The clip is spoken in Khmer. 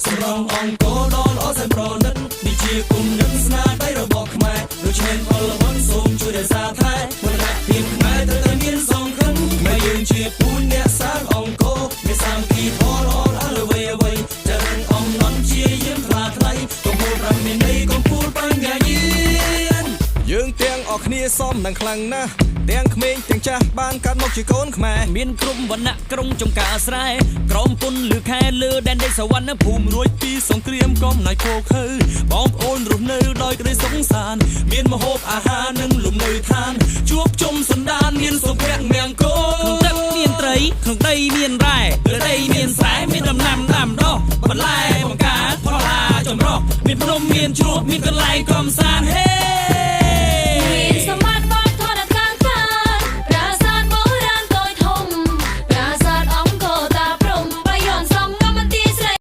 សម្រងអង្គដល់អសែនប្រណិតនេះជាគុណនឹងស្នាដៃរបស់ខ្មែរដូច្នេះផលវនសូមជួយរក្សាថែវណ្ណៈភាពខ្មែរត្រូវតែមានសង្ឃឹមខ្មែរយើងជាពូនអ្នកសាងអង្គមានសាមគ្គីធម៌ល្អអ្វីអ្វីចរិតអំណន់ជាយាមថ្លាថ្លៃកុំពូលប្រាំមានន័យកុំពូលបញ្ញាញាណយើងទាំងអស់គ្នាសមនឹងខ្លាំងណាស់ទាំងក្មេងទាំងចាស់បានកាត់មកជាកូនខ្មែរមានក្រុមវណ្ណៈក្រុងចំការស្រែក្រមពុនលឺខែលើដែនដីសវណ្ណភូមិរួចពីសង្គ្រាមកំណាយខូខើបងប្អូនរស់នៅដោយក្តីសង្សានមានម្ហូបអាហារនិងលំនៅឋានជួបជុំសន្តានមានសុភមង្គលក្នុងទឹកមានត្រីក្នុងដីមានរ៉ែលើដីមានស្រែមានដំណាំដាំដុះបន្លែបង្ការផលហាចម្រុះមានភ្នំមានជ្រោះមានកន្លែងកំសាន្តហេ